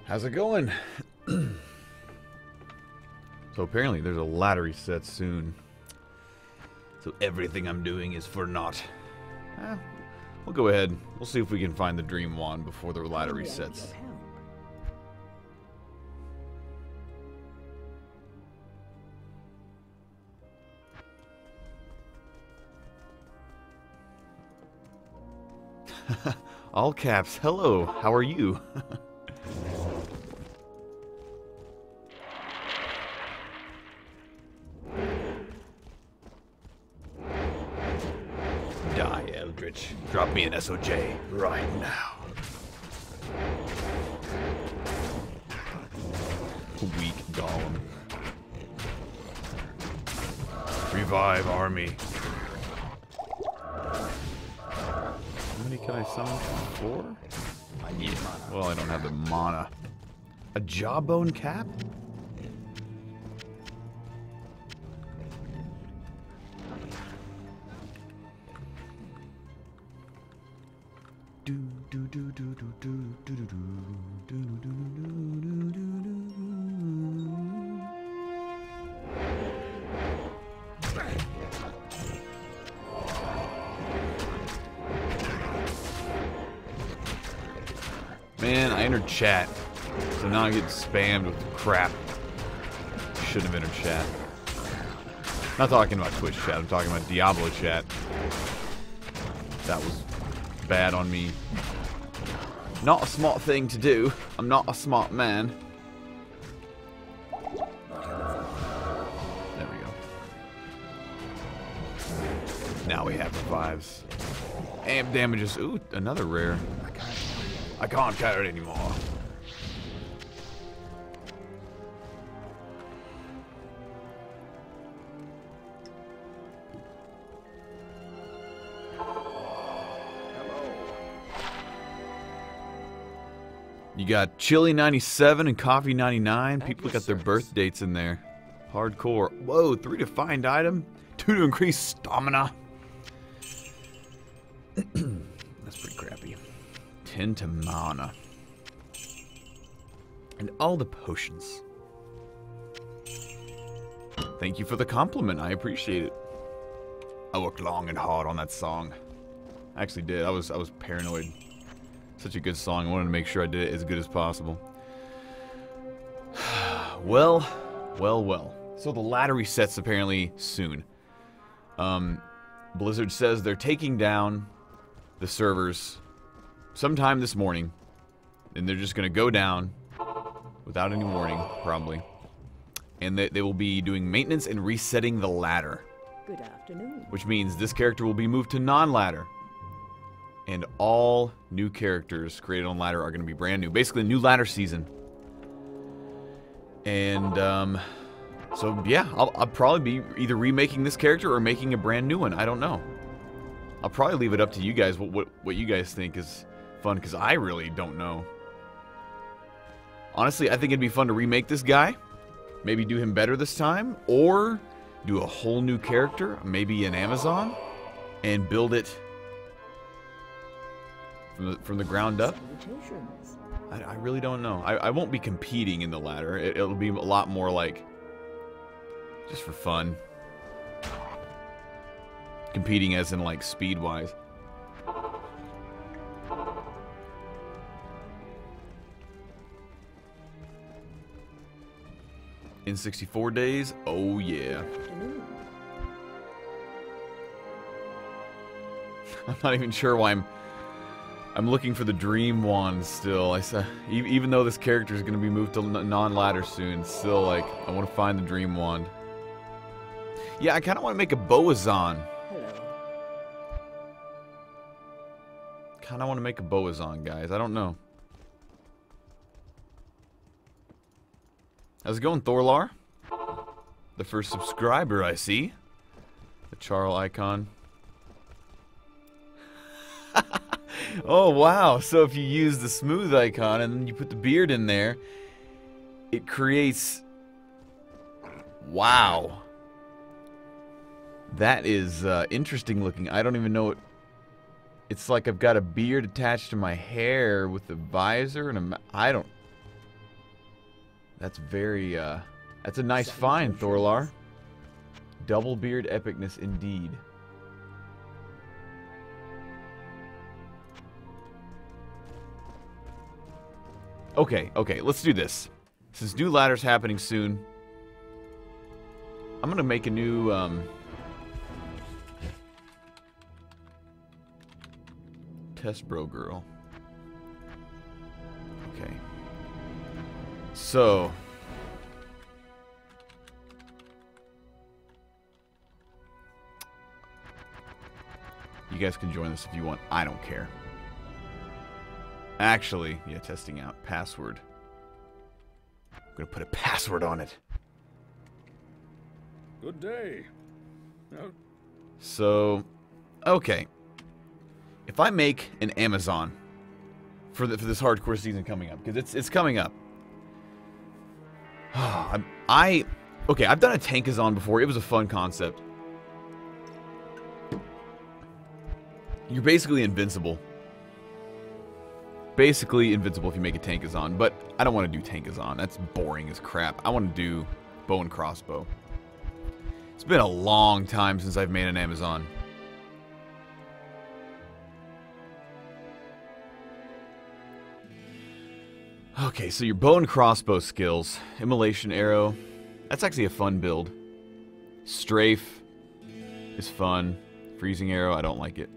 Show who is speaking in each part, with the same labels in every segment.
Speaker 1: How's it going? So apparently there's a ladder reset soon. So everything I'm doing is for naught. We'll go ahead. We'll see if we can find the Dream Wand before the ladder resets. All caps. Hello. How are you? Die, Eldritch. Drop me an SOJ right now. Weak golem. Revive army. How many can I summon? 4? Yeah. Well, I don't have the mana. A jawbone cap? Man, I entered chat, so now I get spammed with crap. Shouldn't have entered chat. Not talking about Twitch chat, I'm talking about Diablo chat. That was bad on me. Not a smart thing to do. I'm not a smart man. There we go. Now we have revives. Amp damages. Ooh, another rare. I can't carry it anymore. You got Chili 97 and Coffee 99. People got their birth dates in there. Hardcore. Whoa, 3 to find item. 2 to increase stamina. That's pretty crappy. 10 to mana. And all the potions. Thank you for the compliment. I appreciate it. I worked long and hard on that song. I actually did. I was paranoid. Such a good song. I wanted to make sure I did it as good as possible. Well. So the ladder resets apparently soon. Blizzard says they're taking down the servers sometime this morning. And they're just going to go down without any warning, probably. And they will be doing maintenance and resetting the ladder.
Speaker 2: Good afternoon. Which
Speaker 1: means this character will be moved to non-ladder. And all new characters created on ladder are going to be brand new. Basically, a new ladder season. And, so, yeah, I'll probably be either remaking this character or making a brand new one. I don't know. I'll probably leave it up to you guys what you guys think is fun, because I really don't know. Honestly, I think it'd be fun to remake this guy. Maybe do him better this time. Or do a whole new character, maybe an Amazon, and build it from the ground up. I really don't know. I won't be competing in the ladder. It'll be a lot more like just for fun. Competing as in like speed-wise. In 64 days? Oh yeah. I'm not even sure why I'm looking for the Dream Wand still. I said, even though this character is going to be moved to non-ladder soon, still, like, I want to find the Dream Wand. Yeah, I kind of want to make a Boazon. Kind of want to make a Boazon, guys. I don't know. How's it going, Thorlar? the first subscriber, I see. The Charl icon. Oh, wow. So if you use the smooth icon and then you put the beard in there, it creates... Wow. That is interesting looking. I don't even know what... It's like I've got a beard attached to my hair with a visor and a... I don't... That's very... That's a nice find, Thorlar. Double beard epicness indeed. Okay, let's do this. Since new ladder's happening soon, I'm gonna make a new, test bro girl. Okay. So... You guys can join this if you want. I don't care. Actually, yeah, testing out. Password. I'm gonna put a password on it.
Speaker 3: Good day. No.
Speaker 1: So, okay. If I make an Amazon for this hardcore season coming up, because it's coming up. Okay, I've done a Tankazon before. It was a fun concept. You're basically invincible. Basically invincible if you make a Tankazon, but I don't want to do Tankazon. That's boring as crap. I want to do bow and crossbow. It's been a long time since I've made an Amazon. Okay, so your bow and crossbow skills. Immolation arrow. That's actually a fun build. Strafe is fun. Freezing arrow, I don't like it.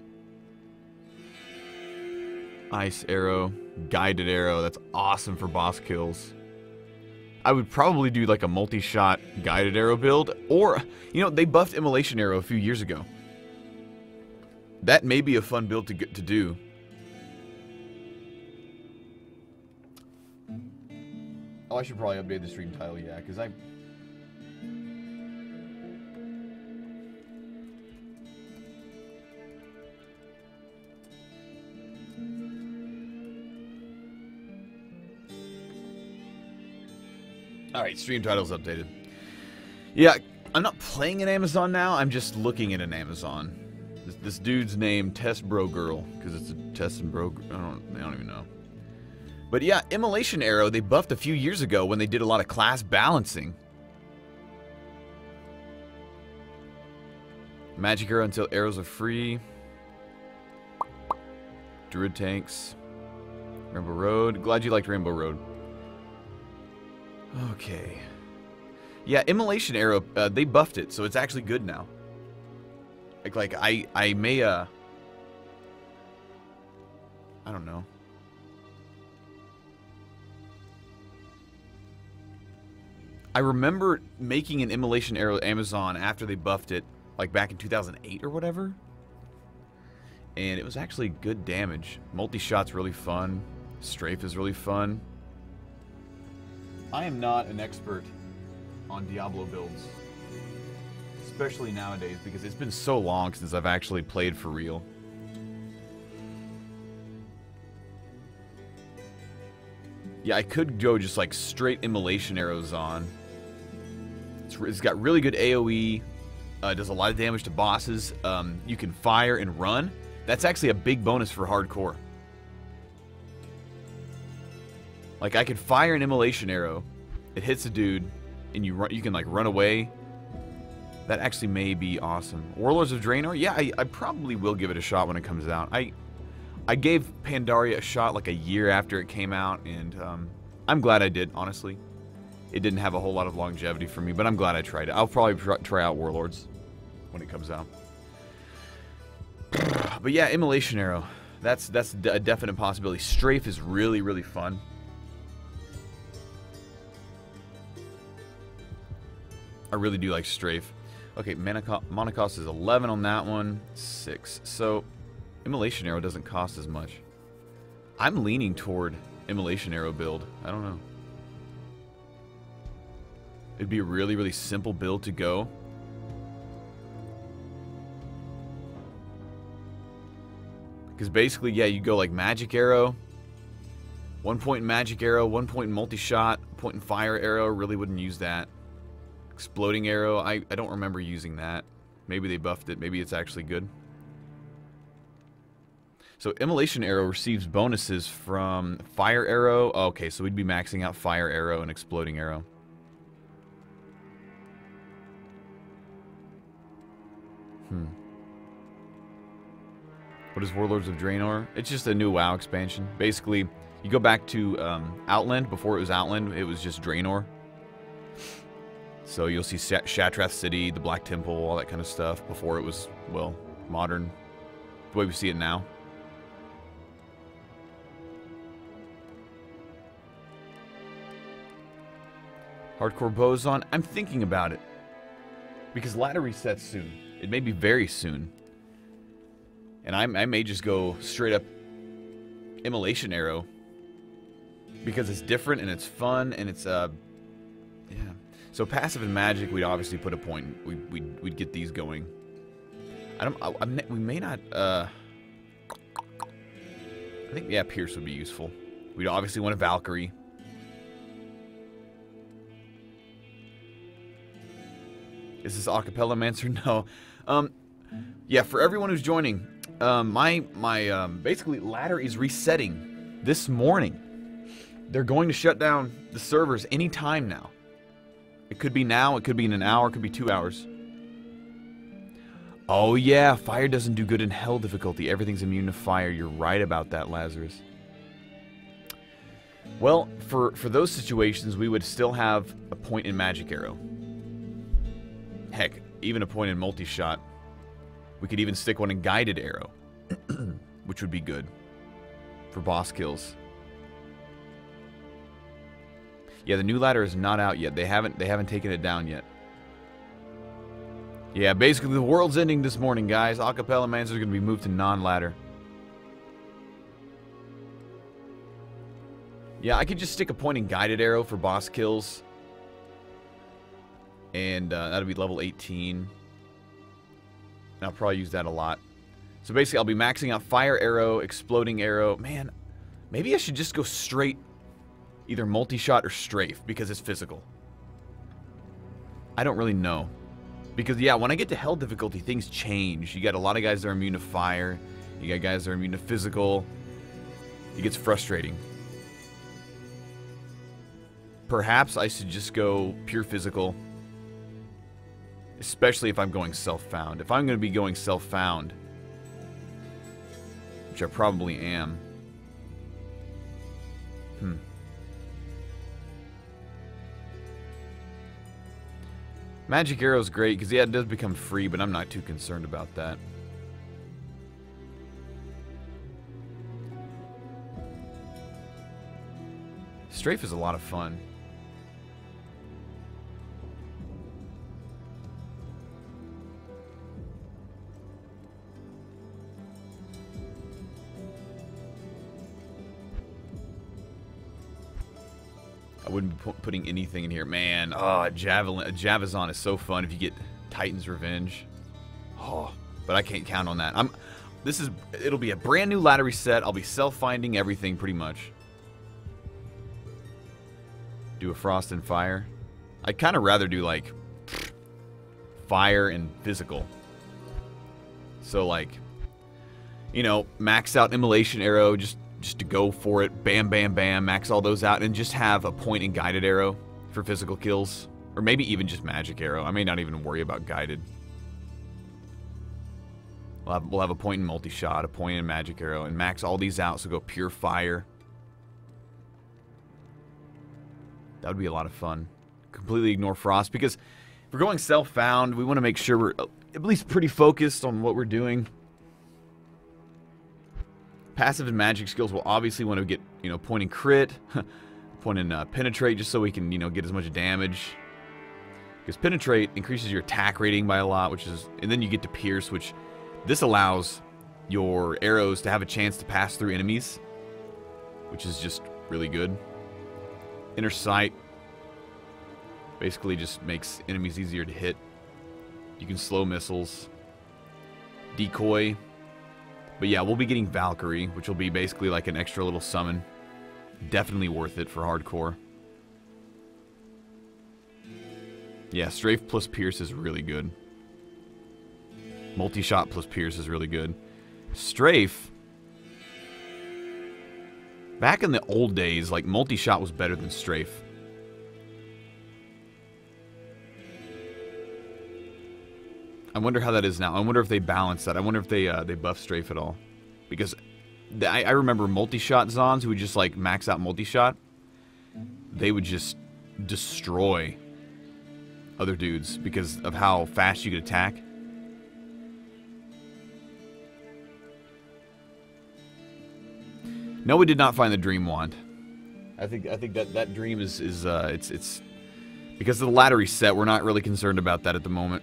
Speaker 1: Ice arrow, guided arrow, that's awesome for boss kills. I would probably do like a multi-shot guided arrow build, or, you know, they buffed immolation arrow a few years ago. That may be a fun build to do. Oh, I should probably update the stream title, yeah, because I... Alright, stream title's updated. Yeah, I'm not playing an Amazon now, I'm just looking at an Amazon. This dude's name, Test Bro Girl, because it's a Test and Bro... I don't even know. But yeah, Immolation Arrow, they buffed a few years ago when they did a lot of class balancing. Magic Arrow until arrows are free. Druid Tanks. Rainbow Road. Glad you liked Rainbow Road. Okay. Yeah, Immolation Arrow, they buffed it, so it's actually good now. Like I may, I don't know. I remember making an Immolation Arrow Amazon after they buffed it, like back in 2008 or whatever. And it was actually good damage. Multi-shot's really fun. Strafe is really fun. I am not an expert on Diablo builds. Especially nowadays, because it's been so long since I've actually played for real. Yeah, I could go just like straight Immolation Arrows on. It's got really good AoE. Does a lot of damage to bosses. You can fire and run. That's actually a big bonus for hardcore. Like, I could fire an Immolation Arrow. It hits a dude, and you can like run away. That actually may be awesome. Warlords of Draenor? Yeah, I probably will give it a shot when it comes out. I gave Pandaria a shot like a year after it came out, and I'm glad I did, honestly. It didn't have a whole lot of longevity for me, but I'm glad I tried it. I'll probably try out Warlords when it comes out. But yeah, Immolation Arrow. That's a definite possibility. Strafe is really, really fun. I really do like Strafe. Okay, mana cost is 11 on that one. 6. So, Immolation Arrow doesn't cost as much. I'm leaning toward Immolation Arrow build. I don't know. It'd be a really, really simple build to go. Because basically, yeah, you go like magic arrow. 1 point in magic arrow, 1 point in multi-shot, point in fire arrow. Really wouldn't use that. Exploding arrow, I don't remember using that. Maybe they buffed it. Maybe it's actually good. So immolation arrow receives bonuses from fire arrow. Oh, okay, so we'd be maxing out fire arrow and exploding arrow. What is Warlords of Draenor? It's just a new WoW expansion. Basically, you go back to Outland. Before it was Outland, it was just Draenor. So you'll see Shatrath City, the Black Temple, all that kind of stuff. Before it was, well, modern. The way we see it now. Hardcore Boson. I'm thinking about it. Because ladder resets soon. It may be very soon. And I may just go straight up immolation arrow. Because it's different and it's fun and it's yeah. So passive and magic, we'd obviously put a point. We'd get these going. We may not. I think yeah, Pierce would be useful. We'd obviously want a Valkyrie. Is this acapella Mancer? No. Yeah, for everyone who's joining, my basically ladder is resetting this morning. They're going to shut down the servers anytime now. It could be now, it could be in an hour, it could be 2 hours. Oh yeah, fire doesn't do good in hell difficulty. Everything's immune to fire. You're right about that, Lazarus. Well, for those situations, we would still have a point in magic arrow. Heck, even a point in multi-shot. We could even stick one in guided arrow, which would be good for boss kills. Yeah, the new ladder is not out yet. They haven't taken it down yet. Yeah, basically the world's ending this morning, guys. Acapella Mancer is going to be moved to non-ladder. Yeah, I could just stick a point in guided arrow for boss kills. And that'll be level 18. And I'll probably use that a lot. So basically, I'll be maxing out fire arrow, exploding arrow. Man, maybe I should just go straight either multi-shot or strafe because it's physical. I don't really know. Because, yeah, when I get to hell difficulty, things change. You got a lot of guys that are immune to fire. You got guys that are immune to physical. It gets frustrating. Perhaps I should just go pure physical. Especially if I'm going self-found. If I'm going to be going self-found, which I probably am. Magic Arrow's great, because yeah, it does become free, but I'm not too concerned about that. Strafe is a lot of fun. I wouldn't be putting anything in here. Man, oh, a Javazon is so fun if you get Titan's Revenge. Oh, but I can't count on that. It'll be a brand new ladder reset. I'll be self-finding everything pretty much. Do a Frost and Fire. I'd kind of rather do like fire and physical. So like, you know, max out Immolation Arrow, just to go for it, bam, bam, bam, max all those out, and just have a point in Guided Arrow for physical kills. Or maybe even just Magic Arrow. I may not even worry about Guided. We'll have a point in Multi-Shot, a point in Magic Arrow, and max all these out, so go pure Fire. That would be a lot of fun. Completely ignore Frost, because if we're going self-found, we want to make sure we're at least pretty focused on what we're doing. Passive and magic skills will obviously want to get, you know, point in crit, point in penetrate, just so we can, you know, get as much damage. Because penetrate increases your attack rating by a lot, which is, and then you get to pierce, which this allows your arrows to have a chance to pass through enemies, which is just really good. Inner sight. Basically just makes enemies easier to hit. You can slow missiles. Decoy. But yeah, we'll be getting Valkyrie, which will be basically like an extra little summon. Definitely worth it for hardcore. Yeah, Strafe plus Pierce is really good. Multi-shot plus Pierce is really good. Strafe, back in the old days, like, multi-shot was better than Strafe. I wonder how that is now. I wonder if they balance that. I wonder if they buff Strafe at all. Because I remember multi-shot Zons who would just, like, max out multi-shot. They would just destroy other dudes because of how fast you could attack. No, we did not find the Dream Wand. I think that dream is it's because of the ladder reset. We're not really concerned about that at the moment.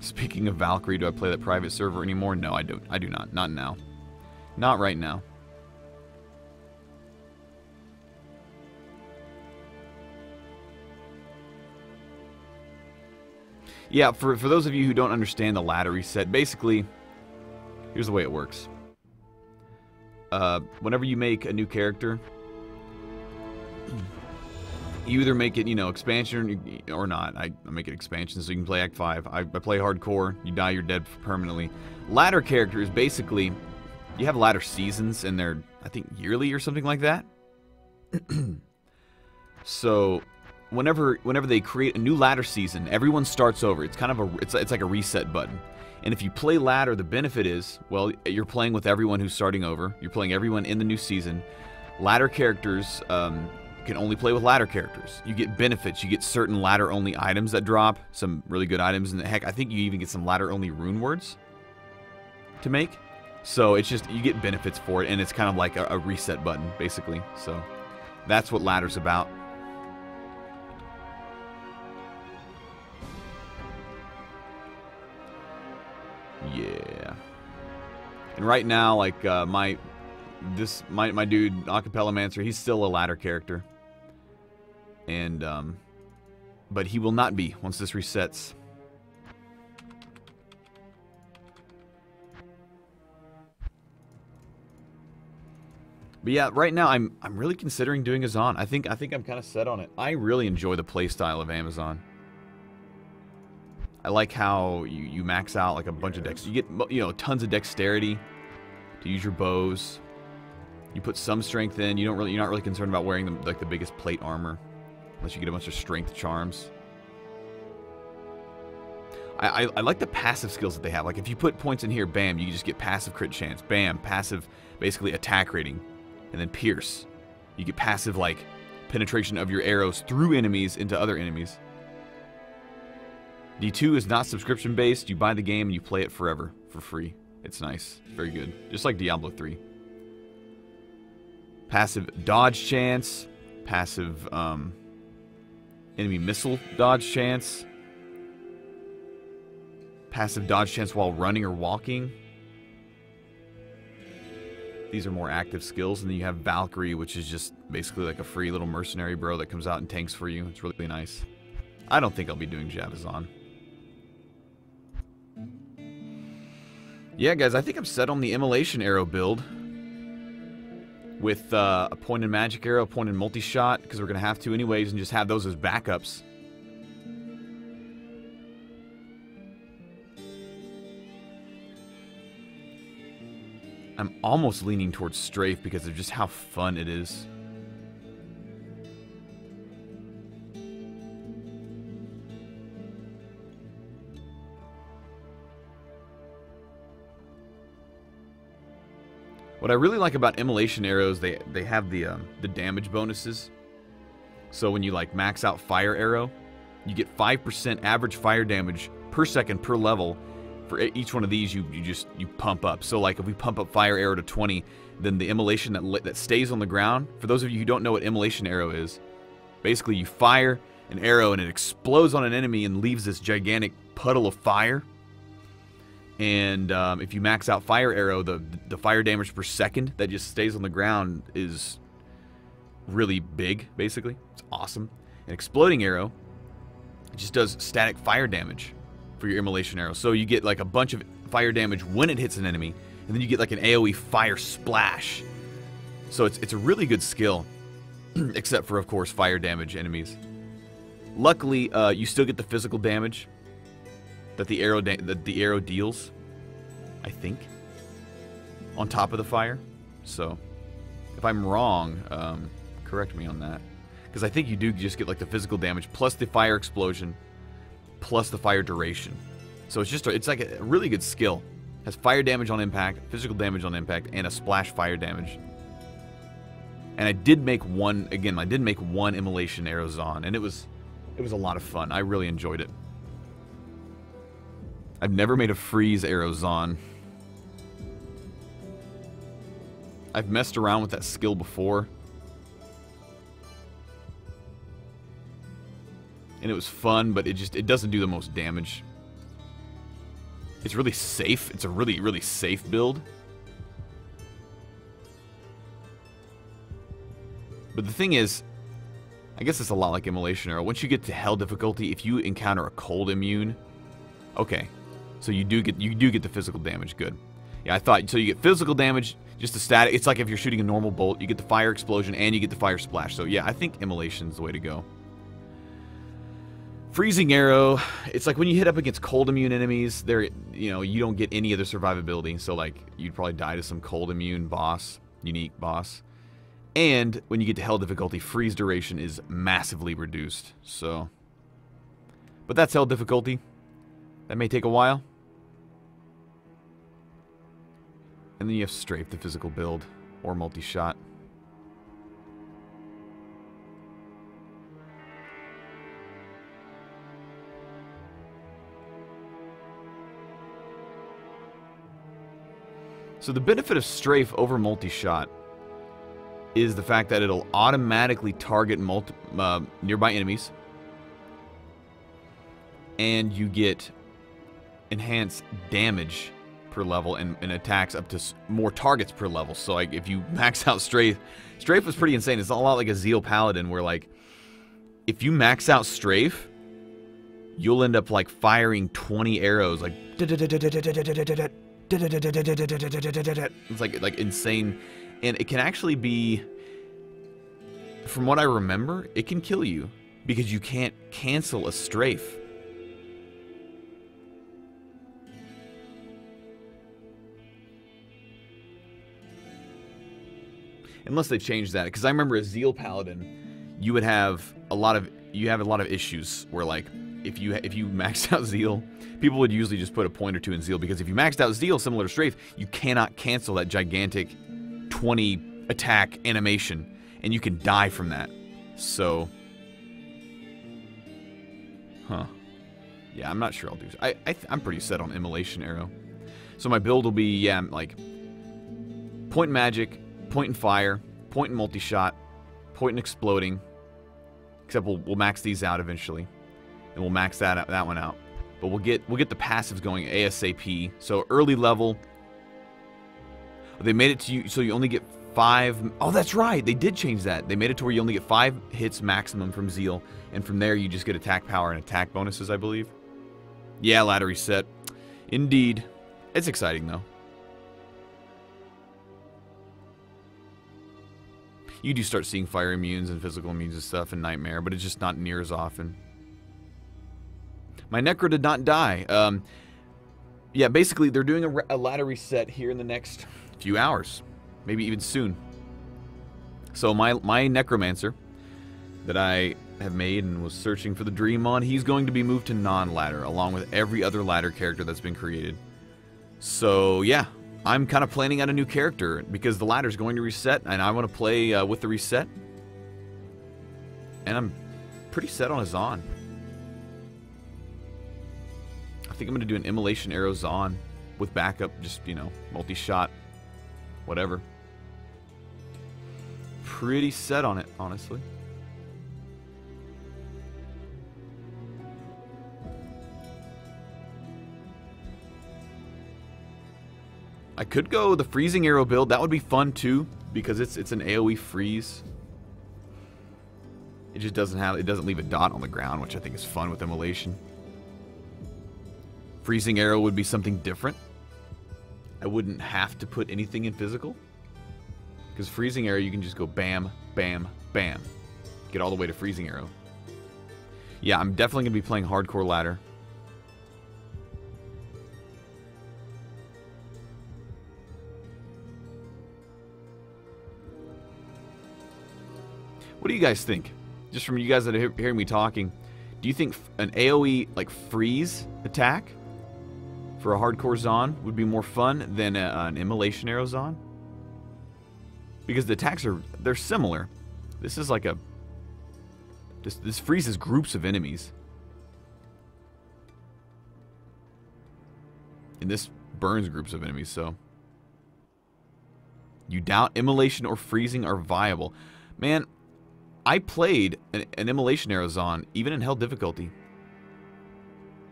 Speaker 1: Speaking of Valkyrie, do I play that private server anymore? No, I don't. I do not. Not now. Not right now. Yeah, for those of you who don't understand the ladder reset, basically, here's the way it works. Whenever you make a new character, you either make it, you know, expansion or not. I make it expansion so you can play Act 5. I play hardcore. You die, you're dead permanently. Ladder characters, basically, you have ladder seasons, and they're, I think, yearly or something like that. So whenever they create a new ladder season, everyone starts over. It's kind of it's like a reset button. And if you play ladder, the benefit is, well, you're playing with everyone who's starting over. You're playing everyone in the new season. Ladder characters can only play with ladder characters. You get benefits. You get certain ladder-only items that drop. Some really good items. And heck, I think you even get some ladder-only rune words to make. So it's just, you get benefits for it. And it's kind of like a reset button, basically. So that's what ladder's about. Yeah. And right now, like, my dude, Acapella Mancer, he's still a ladder character. And, but he will not be once this resets. But yeah, right now I'm really considering doing Azan. I think I'm kind of set on it. I really enjoy the playstyle of Amazon. I like how you max out like a bunch of dex. You get, you know, tons of dexterity to use your bows. You put some strength in. You're not really concerned about wearing like the biggest plate armor, unless you get a bunch of strength charms. I like the passive skills that they have. Like if you put points in here, bam, you just get passive crit chance. Bam, passive basically attack rating, and then pierce. You get passive like penetration of your arrows through enemies into other enemies. D2 is not subscription based. You buy the game and you play it forever for free. It's nice. It's very good. Just like Diablo 3. Passive dodge chance. Passive enemy missile dodge chance. Passive dodge chance while running or walking. These are more active skills. And then you have Valkyrie, which is just basically like a free little mercenary bro that comes out and tanks for you. It's really nice. I don't think I'll be doing Javazan. Yeah, guys, I think I'm set on the Immolation Arrow build. With a pointed magic arrow, a pointed multi-shot, because we're going to have to anyways, and just have those as backups. I'm almost leaning towards Strafe because of just how fun it is. What I really like about Immolation Arrows, they have the damage bonuses. So when you like max out Fire Arrow, you get 5% average fire damage per second per level. For each one of these, you pump up. So like if we pump up Fire Arrow to 20, then the Immolation that stays on the ground. For those of you who don't know what Immolation Arrow is, basically you fire an arrow and it explodes on an enemy and leaves this gigantic puddle of fire. And if you max out Fire Arrow, the fire damage per second that just stays on the ground is really big, basically. It's awesome. An exploding arrow, it just does static fire damage for your immolation arrow. So you get like a bunch of fire damage when it hits an enemy, and then you get like an AoE fire splash. So it's a really good skill, except for, of course, fire damage enemies. Luckily, you still get the physical damage that the arrow deals, I think, on top of the fire. So if I'm wrong, correct me on that, because I think you do just get like the physical damage plus the fire explosion plus the fire duration. So it's like a really good skill. Has fire damage on impact, physical damage on impact, and a splash fire damage. And I did make one immolation arrow Zon, and it was a lot of fun. I really enjoyed it. I've never made a freeze arrow Zon. I've messed around with that skill before, and it was fun, but it doesn't do the most damage. It's really safe. It's a really, really safe build. But the thing is, I guess it's a lot like Immolation Arrow. Once you get to Hell difficulty, if you encounter a cold immune, okay, so you do get the physical damage. Good. Yeah, I thought so. You get physical damage, just the static. It's like if you're shooting a normal bolt, you get the fire explosion and you get the fire splash. So yeah, I think Immolation's the way to go. Freezing Arrow, it's like when you hit up against cold immune enemies, you don't get any other survivability. So like you'd probably die to some cold immune boss, unique boss. And when you get to Hell difficulty, freeze duration is massively reduced. So, but that's Hell difficulty. That may take a while. And then you have Strafe, the physical build, or multi-shot. So the benefit of Strafe over multi-shot is the fact that it'll automatically target nearby enemies, and you get enhanced damage per level and attacks up to more targets per level. So like if you max out Strafe was pretty insane. It's a lot like a Zeal Paladin, where like if you max out Strafe, you'll end up like firing 20 arrows, like it's like insane. And it can actually be, from what I remember, it can kill you because you can't cancel a Strafe. Unless they change that, because I remember as Zeal Paladin, you have a lot of issues where like if you maxed out Zeal, people would usually just put a point or two in Zeal, because if you maxed out Zeal similar to Strafe, you cannot cancel that gigantic 20 attack animation, and you can die from that. So, yeah, I'm not sure I'll do. I'm pretty set on Immolation Arrow. So my build will be, yeah, like point in magic, point in fire, point in multi-shot, point in exploding. Except we'll max these out eventually, and we'll max that one out. But we'll get the passives going ASAP. So early level, they made it to you so you only get 5. Oh, that's right, they did change that. They made it to where you only get 5 hits maximum from Zeal, and from there you just get attack power and attack bonuses, I believe. Yeah, ladder reset. Indeed. It's exciting though. You do start seeing fire immunes and physical immunes and stuff in Nightmare, but it's just not near as often. My Necro did not die. Yeah, basically they're doing a ladder reset here in the next few hours, maybe even soon. So my Necromancer that I have made and was searching for the dream on, he's going to be moved to non-ladder, along with every other ladder character that's been created. So yeah, I'm kind of planning out a new character because the ladder's going to reset, and I want to play with the reset. And I'm pretty set on a Zon. I think I'm going to do an Immolation Arrow Zon with backup, just, multi-shot, whatever. Pretty set on it, honestly. I could go the Freezing Arrow build. That would be fun too, because it's an AoE freeze. It just doesn't leave a dot on the ground, which I think is fun with Immolation. Freezing Arrow would be something different. I wouldn't have to put anything in physical. Because Freezing Arrow, you can just go bam, bam, bam. Get all the way to Freezing Arrow. Yeah, I'm definitely going to be playing Hardcore Ladder. What do you guys think? Just from you guys that are hearing me talking, do you think an AoE, like, freeze attack for a hardcore Zon would be more fun than an Immolation Arrow Zon? Because the attacks they're similar. This is like a... This freezes groups of enemies. And this burns groups of enemies, so... You doubt Immolation or freezing are viable. Man, I played an Immolation Arrow Zon, even in Hell difficulty.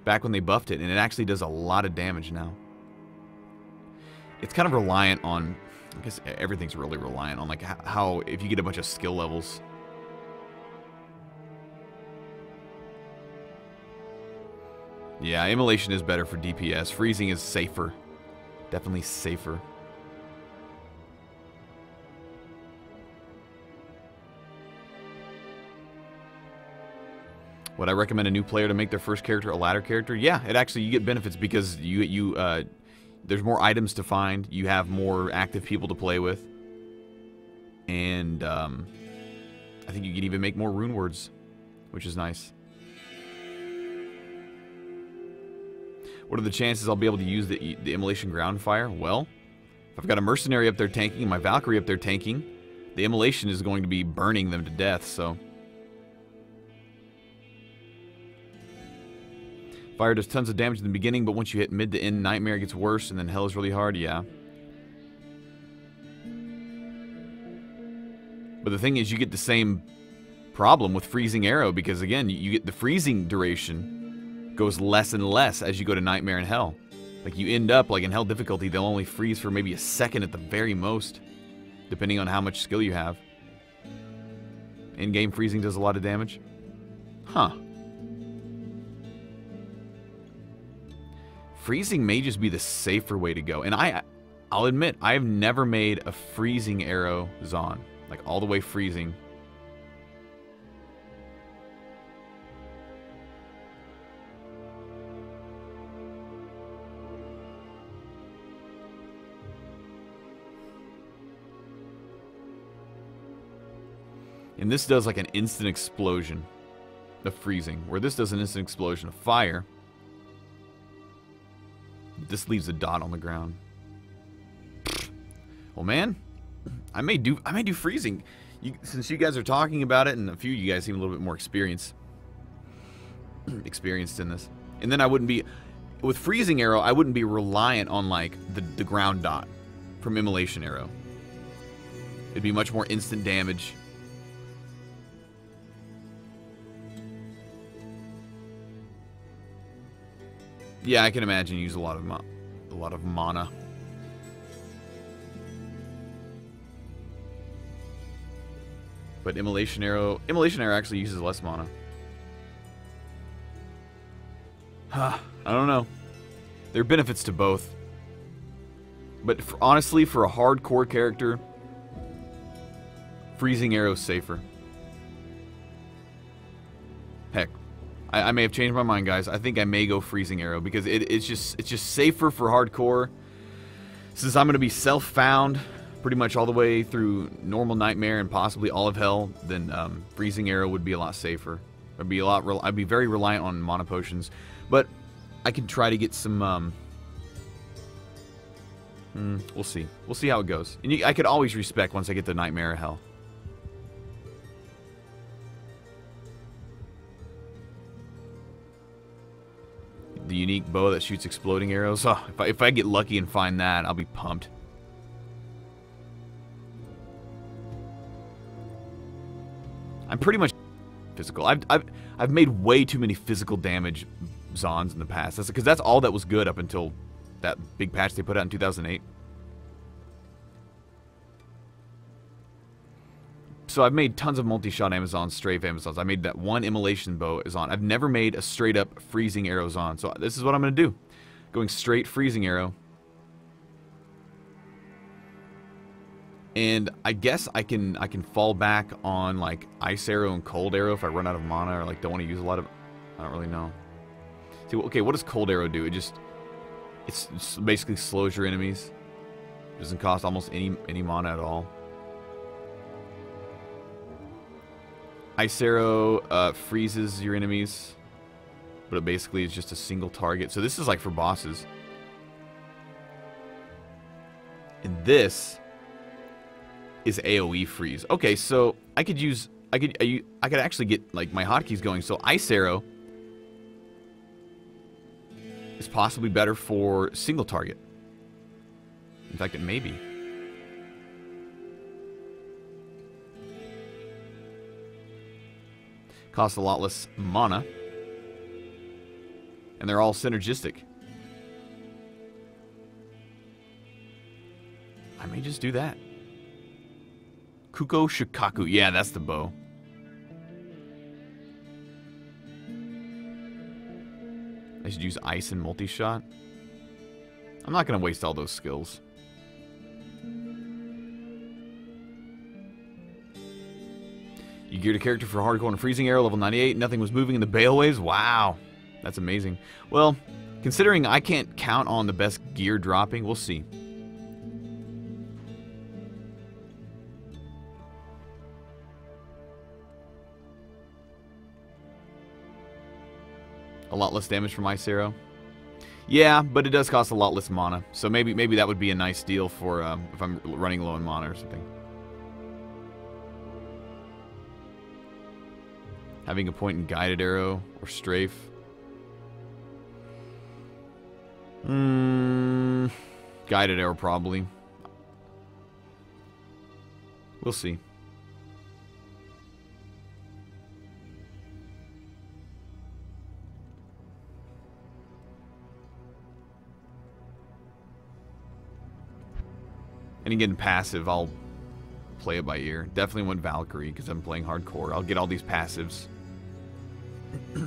Speaker 1: Back when they buffed it, and it actually does a lot of damage now. It's kind of reliant on... I guess everything's really reliant on, like, how if you get a bunch of skill levels. Yeah, Immolation is better for DPS. Freezing is safer. Definitely safer. Would I recommend a new player to make their first character a ladder character? Yeah, it actually, you get benefits because there's more items to find. You have more active people to play with. And I think you can even make more rune words, which is nice. What are the chances I'll be able to use the Immolation Ground Fire? Well, if I've got a Mercenary up there tanking and my Valkyrie up there tanking, the Immolation is going to be burning them to death, so... Fire does tons of damage in the beginning, but once you hit mid to end, Nightmare gets worse, and then Hell is really hard, yeah. But the thing is, you get the same problem with Freezing Arrow, because again, you get the freezing duration goes less and less as you go to Nightmare and Hell. Like, you end up, like in Hell difficulty, they'll only freeze for maybe a second at the very most, depending on how much skill you have. In-game freezing does a lot of damage. Huh. Freezing may just be the safer way to go. And I'll admit, I've never made a Freezing Arrow Zon. Like, all the way freezing. And this does like an instant explosion of freezing, where this does an instant explosion of fire. This leaves a dot on the ground. Well, man, I may do freezing. Since you guys are talking about it, and a few of you guys seem a little bit more experienced in this. And then I wouldn't be, with Freezing Arrow, I wouldn't be reliant on like the ground dot from Immolation Arrow. It'd be much more instant damage. Yeah, I can imagine you use a lot of mana. But Immolation Arrow actually uses less mana. I don't know. There are benefits to both. But honestly, for a hardcore character, Freezing Arrow is safer. Heck, I may have changed my mind, guys. I think I may go Freezing Arrow because it's just safer for hardcore. Since I'm going to be self-found pretty much all the way through normal Nightmare and possibly all of Hell, then Freezing Arrow would be a lot safer. I'd be very reliant on mana potions, but I could try to get some. We'll see. We'll see how it goes. And I could always respec once I get the Nightmare of Hell. The unique bow that shoots exploding arrows. Oh, if I get lucky and find that, I'll be pumped. I'm pretty much physical. I've made way too many physical damage Zons in the past. That's because that's all that was good up until that big patch they put out in 2008. So I've made tons of multi-shot Amazons, strafe Amazons. I made that one immolation bow is on. I've never made a straight-up freezing arrows on. So this is what I'm going to do. Going straight freezing arrow. And I guess I can fall back on like ice arrow and cold arrow if I run out of mana or like don't want to use a lot of. I don't really know. See, okay, what does cold arrow do? It's basically slows your enemies. Doesn't cost almost any mana at all. Ice arrow freezes your enemies, but it basically is just a single target. So this is like for bosses. And this is AoE freeze. Okay, so I could actually get like my hotkeys going. So ice arrow is possibly better for single target. In fact, it may be. Costs a lot less mana. And they're all synergistic. I may just do that. Kuko Shikaku. Yeah, that's the bow. I should use ice and multi-shot. I'm not going to waste all those skills. You geared a character for hardcore and freezing arrow, level 98. Nothing was moving in the bale waves. Wow. That's amazing. Well, considering I can't count on the best gear dropping, we'll see. A lot less damage from ice arrow. Yeah, but it does cost a lot less mana. So maybe that would be a nice deal for if I'm running low on mana or something. Having a point in guided arrow or strafe. Guided arrow probably. We'll see. And again, passive, I'll play it by ear. Definitely want Valkyrie because I'm playing hardcore. I'll get all these passives. I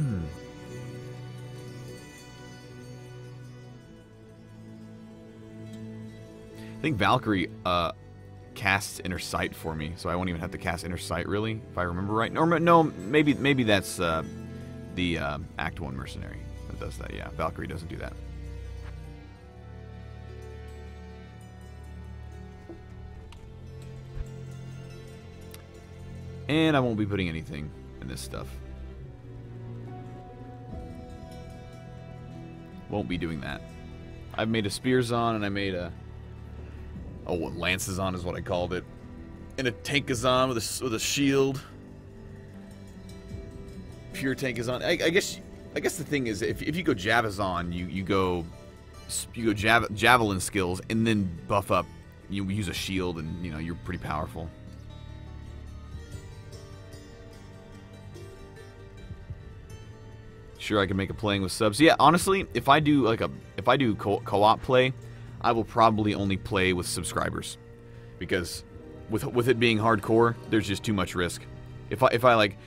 Speaker 1: think Valkyrie casts Inner Sight for me, so I won't even have to cast Inner Sight, really, if I remember right. No, maybe that's the Act 1 Mercenary that does that. Yeah, Valkyrie doesn't do that. And I won't be putting anything in this stuff. Won't be doing that. I've made a Spears on, and I made a... Oh, what Lances on is what I called it. And a Tankazon with a shield. Pure Tankazon. I guess the thing is, if you go Javazon, you go Javelin skills, and then buff up. You use a shield, and you're pretty powerful. Sure, I can make a playing with subs. Yeah, honestly, if I do co-op play, I will probably only play with subscribers, because with it being hardcore, there's just too much risk. If I like,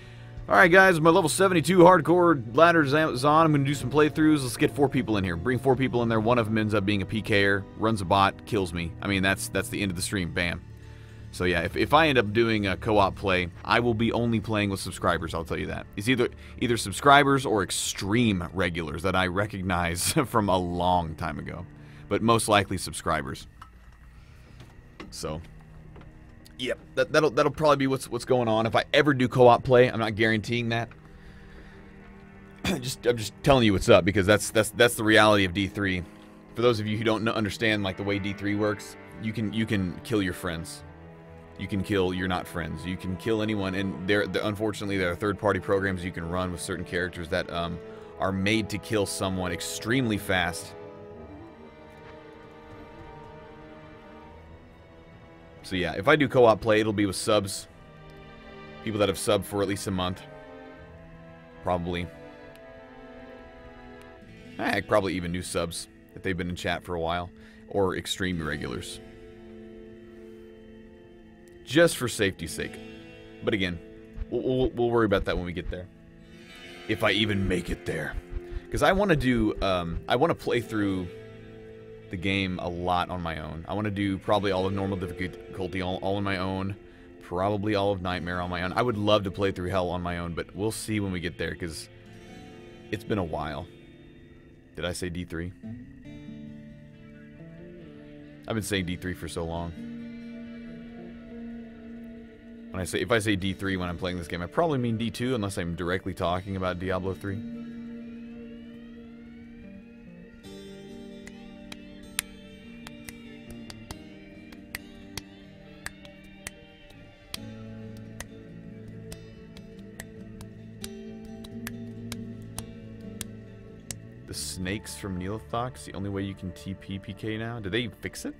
Speaker 1: all right guys, my level 72 hardcore ladders is on. I'm gonna do some playthroughs. Let's get 4 people in here. Bring 4 people in there. One of them ends up being a PKer, runs a bot, kills me. I mean, that's the end of the stream. Bam. So yeah, if I end up doing a co-op play, I will be only playing with subscribers, I'll tell you that. It's either subscribers or extreme regulars that I recognize from a long time ago. But most likely subscribers. So, yep, that'll probably be what's going on. If I ever do co-op play, I'm not guaranteeing that. I'm just telling you what's up, because that's the reality of D3. For those of you who don't understand like the way D3 works, you can kill your friends. You can kill your not friends. You can kill anyone, and unfortunately there are third-party programs you can run with certain characters that are made to kill someone extremely fast. So yeah, if I do co-op play, it'll be with subs. People that have subbed for at least a month. Probably. Heck, probably even new subs if they've been in chat for a while. Or extreme irregulars. Just for safety's sake. But again, we'll worry about that when we get there. If I even make it there. Because I want to do, I want to play through the game a lot on my own. I want to do probably all of normal difficulty all on my own. Probably all of Nightmare on my own. I would love to play through Hell on my own, but we'll see when we get there, because it's been a while. Did I say D3? I've been saying D3 for so long. When if I say D3 when I'm playing this game, I probably mean D2 unless I'm directly talking about Diablo 3. The snakes from Neolithox, the only way you can TP PK now. Did they fix it?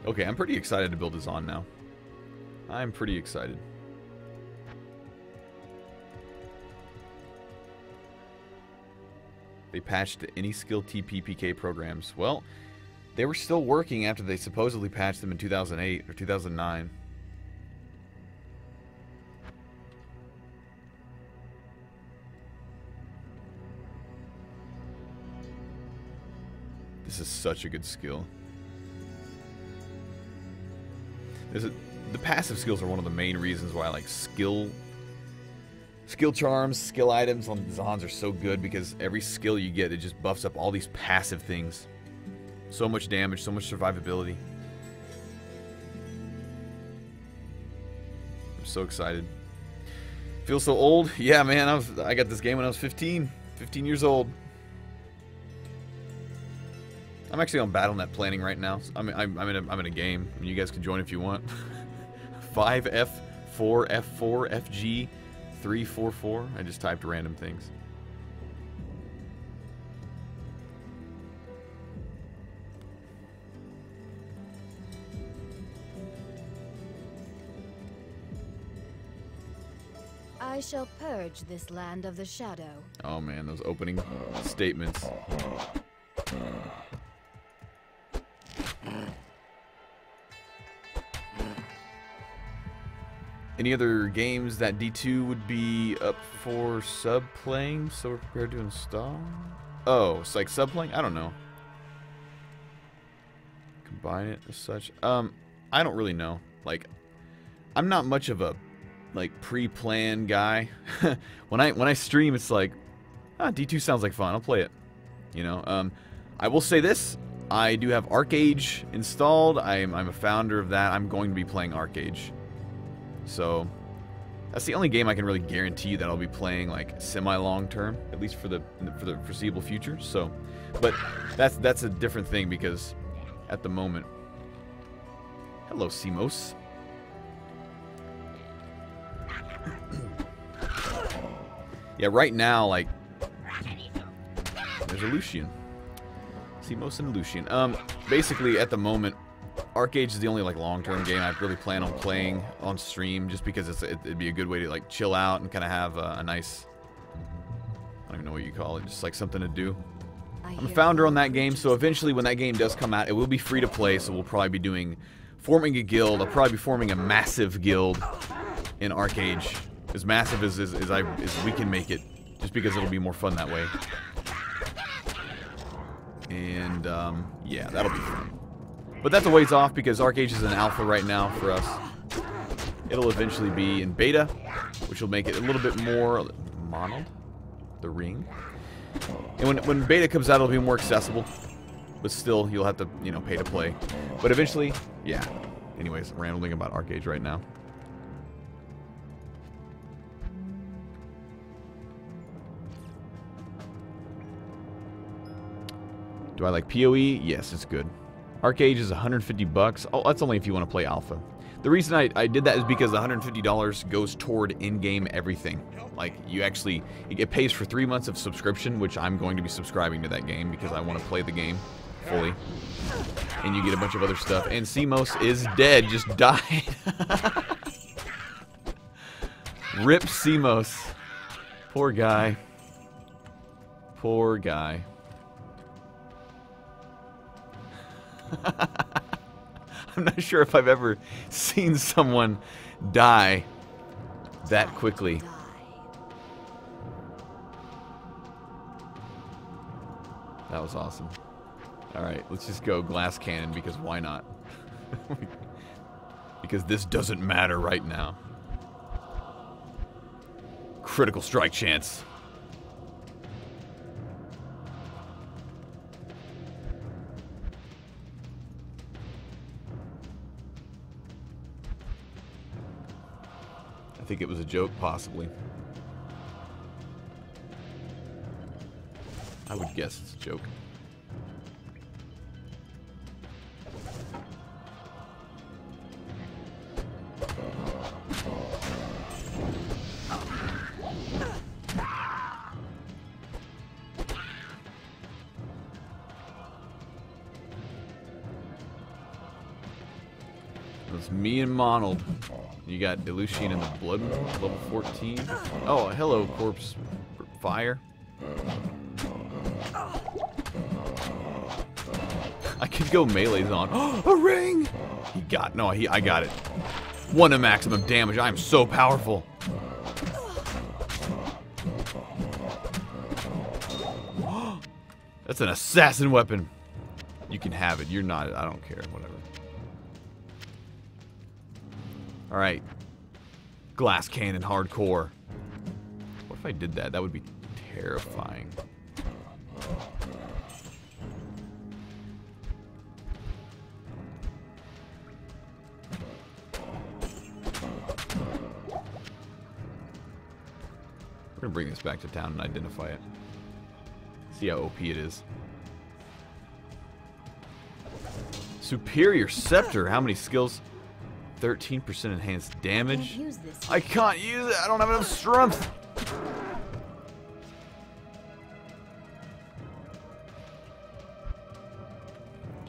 Speaker 1: Okay, I'm pretty excited to build Azan now. I'm pretty excited. They patched any skill TP PK programs. Well, they were still working after they supposedly patched them in 2008 or 2009. This is such a good skill. The passive skills are one of the main reasons why I like skill charms, skill items on Zans are so good, because every skill you get, it just buffs up all these passive things. So much damage, so much survivability. I'm so excited. Feel so old? Yeah, man, I got this game when I was 15 years old. I'm actually on BattleNet planning right now. I'm in a game. You guys can join if you want. 5F4 F4 FG 344. I just typed random things.
Speaker 2: I shall purge this land of the shadow.
Speaker 1: Oh man, those opening statements. Any other games that D2 would be up for sub-playing, so we're prepared to install? Oh, it's like sub-playing? I don't know. Combine it as such. I don't really know. Like, I'm not much of a, like, pre-planned guy. when I stream, it's like, D2 sounds like fun. I'll play it. You know, I will say this. I do have Arcage installed. I'm a founder of that. I'm going to be playing Arcage. So that's the only game I can really guarantee that I'll be playing like semi-long term, at least for the foreseeable future. So, but that's a different thing, because at the moment, hello Simos. Yeah, right now, like, there's a Lucian. Simos and Lucian. Basically at the moment, Arcage is the only like long-term game I really plan on playing on stream, just because it'd be a good way to like chill out and kind of have a nice, I don't even know what you call it, just like something to do. I'm a founder on that game, so eventually when that game does come out, it will be free to play, so we'll probably be forming a guild. I'll probably be forming a massive guild in Arcage, as massive as we can make it, just because it'll be more fun that way. And yeah, that'll be fun. But that's a ways off, because Arcage is in alpha right now for us. It'll eventually be in beta, which will make it a little bit more modeled. The ring. And when beta comes out, it'll be more accessible. But still, you'll have to, you know, pay to play. But eventually, yeah. Anyways, rambling about Arcage right now. Do I like PoE? Yes, it's good. Arcage is $150. Oh, that's only if you want to play alpha. The reason I did that is because $150 goes toward in-game everything. Like, it pays for 3 months of subscription, which I'm going to be subscribing to that game because I want to play the game fully. And you get a bunch of other stuff. And Simos is dead, just died. Rip Simos. Poor guy. Poor guy. I'm not sure if I've ever seen someone die that quickly. That was awesome. Alright, let's just go glass cannon because why not? Because this doesn't matter right now. Critical strike chance. I think it was a joke, possibly. I would guess it's a joke. It's me and Monald. You got Ilyushin in the blood, level 14. Oh, hello, corpse fire. I could go melees on. Oh, a ring! He got, no, I got it. 1 to maximum damage. I am so powerful. That's an assassin weapon. You can have it. You're not, I don't care, whatever. Alright. Glass cannon hardcore. What if I did that? That would be terrifying. We're gonna bring this back to town and identify it. See how OP it is. Superior Scepter. How many skills? 13% enhanced damage. I can't use it. I don't have enough strength.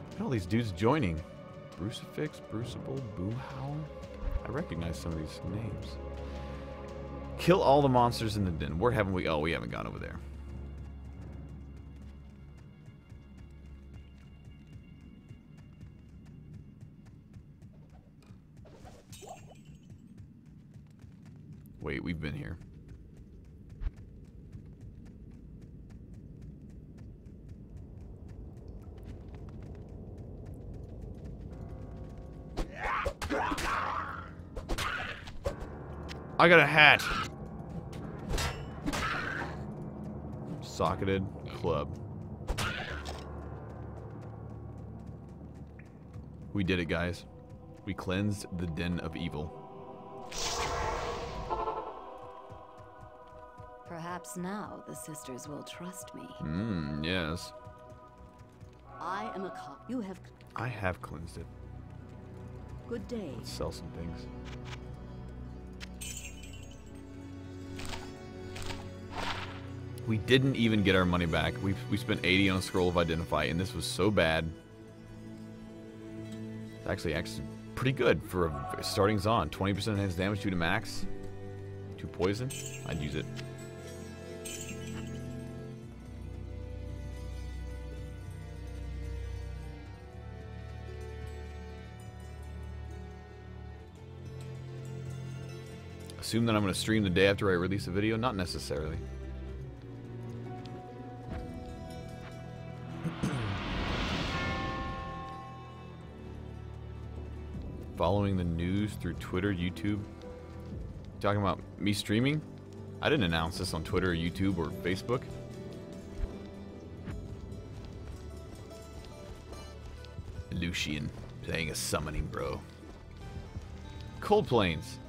Speaker 1: Look at all these dudes joining. Brucifix, Brucible, Boomhowl. I recognize some of these names. Kill all the monsters in the den. Where haven't we? Oh, we haven't gone over there. Wait, we've been here. I got a hat. Socketed club. We did it, guys. We cleansed the den of evil.
Speaker 2: Perhaps now the sisters will trust me.
Speaker 1: Yes.
Speaker 4: I am a cop. You have.
Speaker 1: I have cleansed it.
Speaker 4: Good day.
Speaker 1: Let's sell some things. We didn't even get our money back. We spent 80 on a scroll of identify, and this was so bad. It's actually pretty good for a starting Zon. 20% enhanced damage, 2 to max, 2 poison. I'd use it. Assume that I'm going to stream the day after I release a video? Not necessarily. Following the news through Twitter, YouTube. Talking about me streaming? I didn't announce this on Twitter or YouTube or Facebook. Lucian playing a summoning bro. Cold Plains.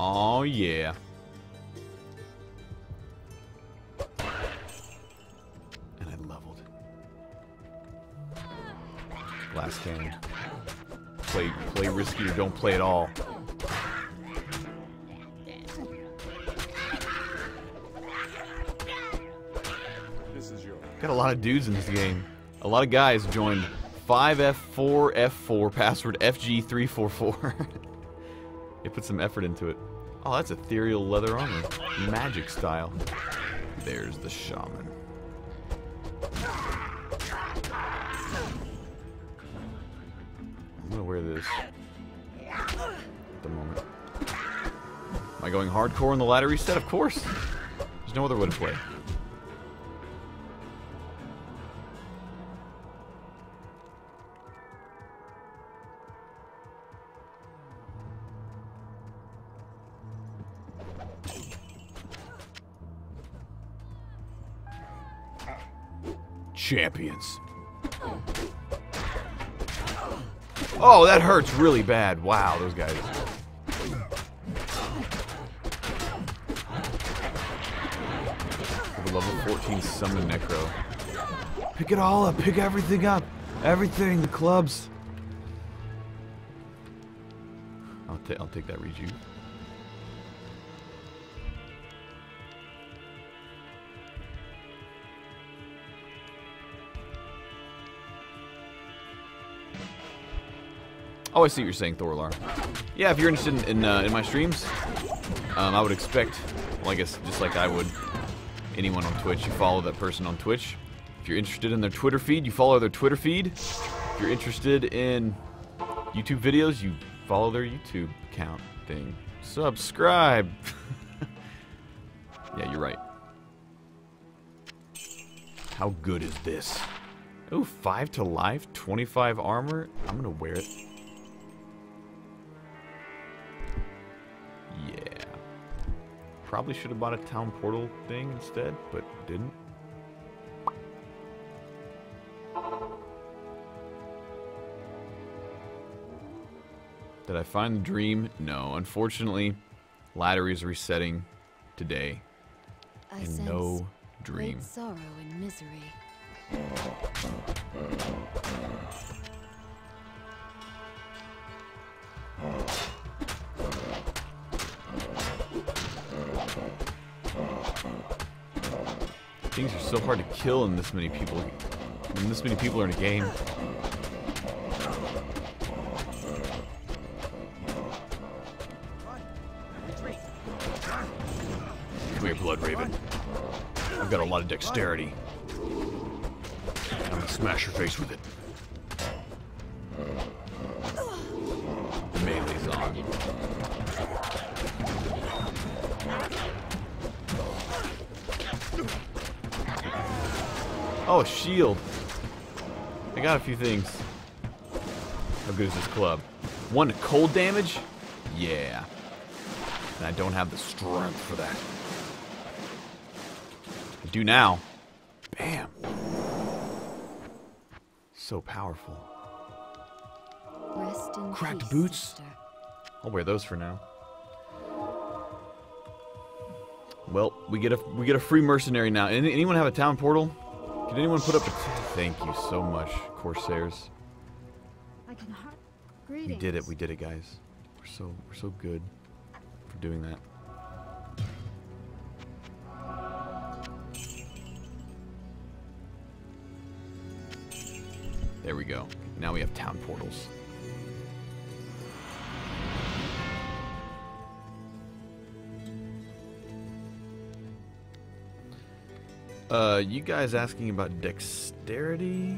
Speaker 1: Oh yeah. And I leveled. Glass cannon. Play risky or don't play at all.
Speaker 3: This is yours.
Speaker 1: Got a lot of dudes in this game. A lot of guys joined 5F4F4 password FG344. They put some effort into it. Oh, that's ethereal leather armor. Magic style. There's the shaman. I'm gonna wear this at the moment. Am I going hardcore in the ladder reset? Of course. There's no other way to play. Champions. Oh, that hurts really bad. Wow, those guys. Level 14 summon Necro. Pick it all up. Pick everything up. Everything. The clubs. I'll take that rejuve. Oh, I see what you're saying, Thorlar. Yeah, if you're interested in my streams, I would expect, well, I guess just like I would, anyone on Twitch, you follow that person on Twitch. If you're interested in their Twitter feed, you follow their Twitter feed. If you're interested in YouTube videos, you follow their YouTube account thing. Subscribe. Yeah, you're right. How good is this? Oh, 5 to life, 25 armor. I'm gonna wear it. Yeah. Probably should have bought a town portal thing instead, but didn't. Did I find the dream? No. Unfortunately, ladder is resetting today. And no dream.
Speaker 2: Great sorrow and misery.
Speaker 1: Things are so hard to kill in this many people. When this many people are in a game. Come here, Blood Raven. I've got a lot of dexterity. I'm gonna smash your face with it. The melee's on. Oh, a shield. I got a few things. How good is this club? 1 cold damage? Yeah. And I don't have the strength for that. I do now. Bam. So powerful.
Speaker 2: Rest in
Speaker 1: Cracked
Speaker 2: peace,
Speaker 1: boots?
Speaker 2: sister.
Speaker 1: I'll wear those for now. Well, we get a free mercenary now. Anyone have a town portal? Can anyone put up a... Thank you so much, Corsairs.
Speaker 2: I can
Speaker 1: We did it. We did it, guys. We're so good for doing that. There we go. Now we have town portals. You guys asking about dexterity?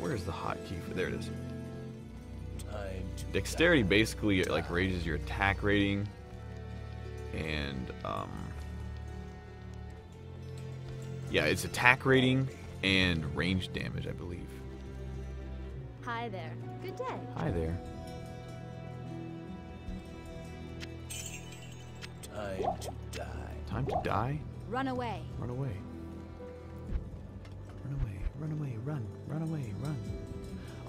Speaker 1: Where's the hotkey for? There it is. Dexterity basically like raises your attack rating and yeah, it's attack rating and range damage, I believe.
Speaker 2: Hi there. Good day.
Speaker 1: Hi there.
Speaker 3: Time to die.
Speaker 1: Time to die?
Speaker 2: Run away.
Speaker 1: Run away. Run away. Run away. Run. Run away. Run.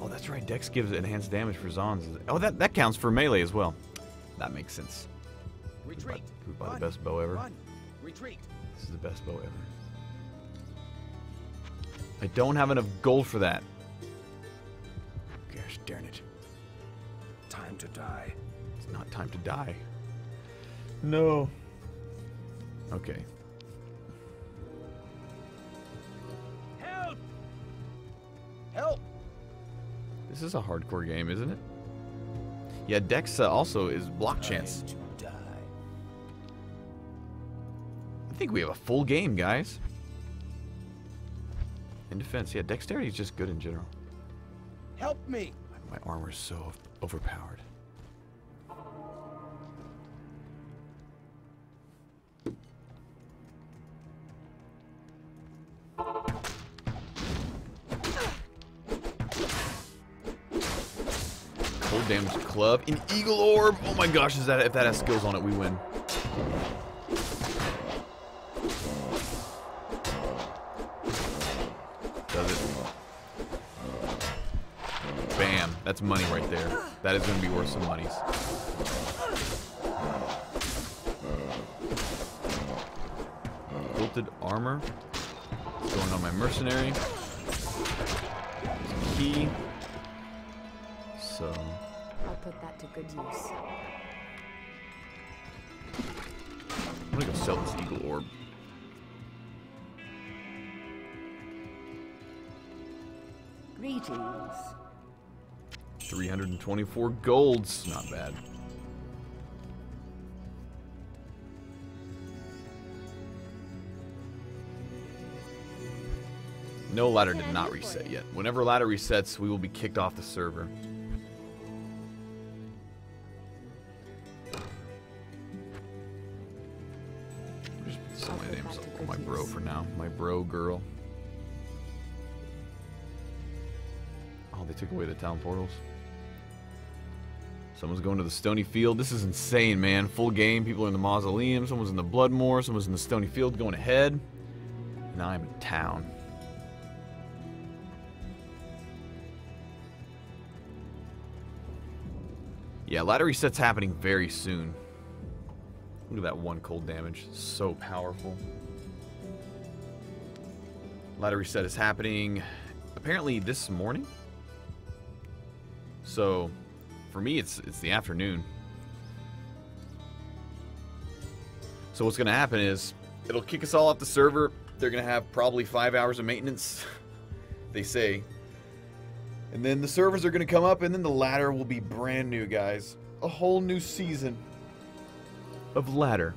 Speaker 1: Oh, that's right. Dex gives enhanced damage for Zons. Oh, that counts for melee as well. That makes sense.
Speaker 3: Retreat.
Speaker 1: We bought the best bow ever.
Speaker 3: Run. Retreat.
Speaker 1: This is the best bow ever. I don't have enough gold for that. Gosh darn it.
Speaker 3: Time to die.
Speaker 1: It's not time to die. No. Okay.
Speaker 3: Help! Help!
Speaker 1: This is a hardcore game, isn't it? Yeah, Dex also is block chance.
Speaker 3: Time to die.
Speaker 1: I think we have a full game, guys. In defense, yeah, dexterity is just good in general.
Speaker 3: Help me!
Speaker 1: My armor is so overpowered. Cold damage club. An eagle orb. Oh my gosh, if that has skills on it, we win. Does it? Bam. That's money right there. That is going to be worth some monies. Quilted armor. Going on my mercenary. Some key. So.
Speaker 2: I'll put that to good use.
Speaker 1: I'm gonna go sell this eagle orb.
Speaker 4: Greetings.
Speaker 1: 324 golds. Not bad. No, ladder did not reset yet. Whenever ladder resets, we will be kicked off the server. Just put some of my names on my bro for now. My bro girl. Oh, they took away the town portals. Someone's going to the Stony Field. This is insane, man. Full game. People are in the Mausoleum. Someone's in the Bloodmoor. Someone's in the Stony Field going ahead. Now I'm in town. Yeah, ladder reset's happening very soon. Look at that one cold damage. So powerful. Ladder reset is happening apparently this morning. So, for me, it's the afternoon. So what's going to happen is, it'll kick us all off the server. They're going to have probably 5 hours of maintenance, they say. And then the servers are going to come up, and then the ladder will be brand new, guys. A whole new season of ladder.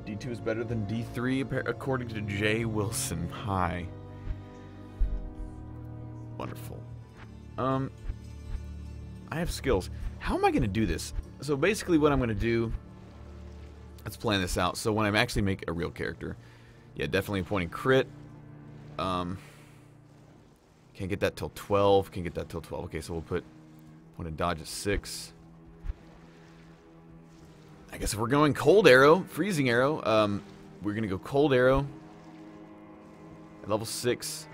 Speaker 1: D2 is better than D3, according to Jay Wilson. Hi. Wonderful. I have skills. How am I going to do this? So basically what I'm going to do... Let's plan this out. So when I actually make a real character... Yeah, definitely pointing crit. Can't get that till 12. Can't get that till 12. Okay, so we'll put point of dodge at 6. I guess if we're going cold arrow, freezing arrow, we're gonna go cold arrow at level 6,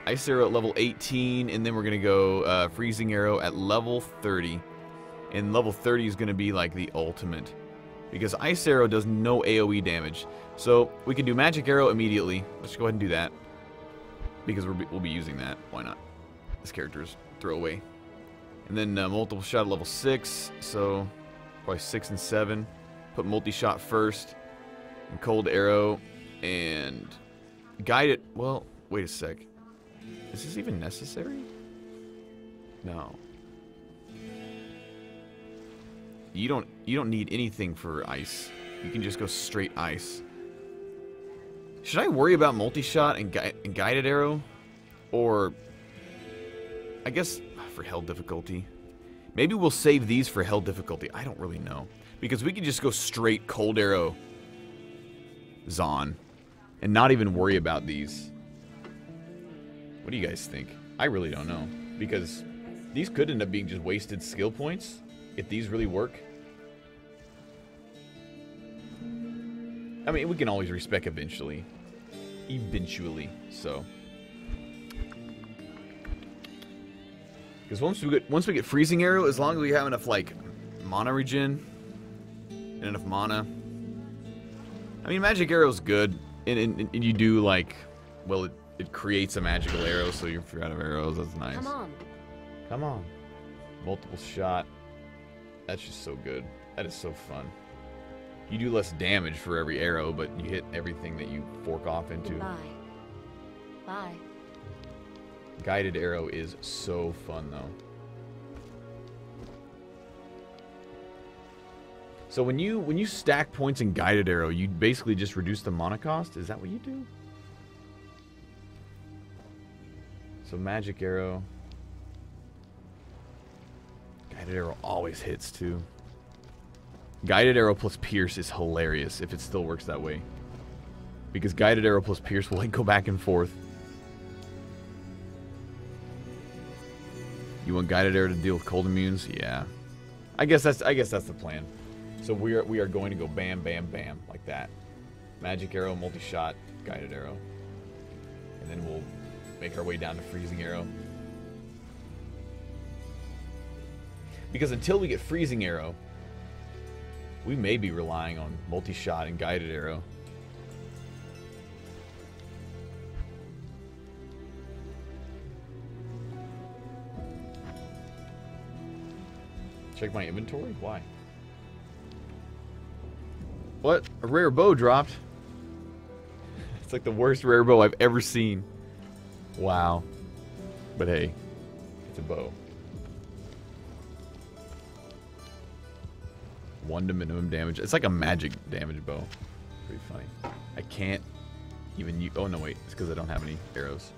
Speaker 1: ice arrow at level 18, and then we're gonna go freezing arrow at level 30. And level 30 is gonna be like the ultimate, because ice arrow does no AOE damage. So we can do magic arrow immediately. Let's go ahead and do that, because we'll be using that. Why not? This character's throwaway. And then multiple shot at level 6, so probably 6 and 7. Put multi-shot first, and cold arrow, and guide it. Well, wait a sec. Is this even necessary? No. You don't need anything for ice. You can just go straight ice. Should I worry about multi-shot and guided arrow? Or, I guess, for hell difficulty. Maybe we'll save these for hell difficulty. I don't really know. Because we can just go straight cold arrow Zon and not even worry about these. What do you guys think? I really don't know. Because these could end up being just wasted skill points if these really work. I mean, we can always respec eventually. So. Because once we get freezing arrow, as long as we have enough like mana regen and enough mana. I mean, magic arrow's good, and you do like, well, it creates a magical arrow, so if you're out of arrows, that's nice. Come on. Multiple shot. That's just so good. That is so fun. You do less damage for every arrow, but you hit everything that you fork off into.
Speaker 2: Bye.
Speaker 1: Guided arrow is so fun, though. So when you stack points in guided arrow, you basically just reduce the mana cost? Is that what you do? So magic arrow. Guided arrow always hits too. Guided arrow plus pierce is hilarious if it still works that way. Because guided arrow plus pierce will like go back and forth. You want guided arrow to deal with cold immunes? Yeah. I guess that's the plan. So we are going to go bam, bam, bam like that. Magic arrow, multi-shot, guided arrow, and then we'll make our way down to freezing arrow. Because until we get freezing arrow, we may be relying on multi-shot and guided arrow. Check my inventory? Why? What? A rare bow dropped? It's like the worst rare bow I've ever seen. Wow. But hey, it's a bow. 1 to minimum damage. It's like a magic damage bow. Pretty funny. I can't even use... Oh, no, wait. It's because I don't have any arrows.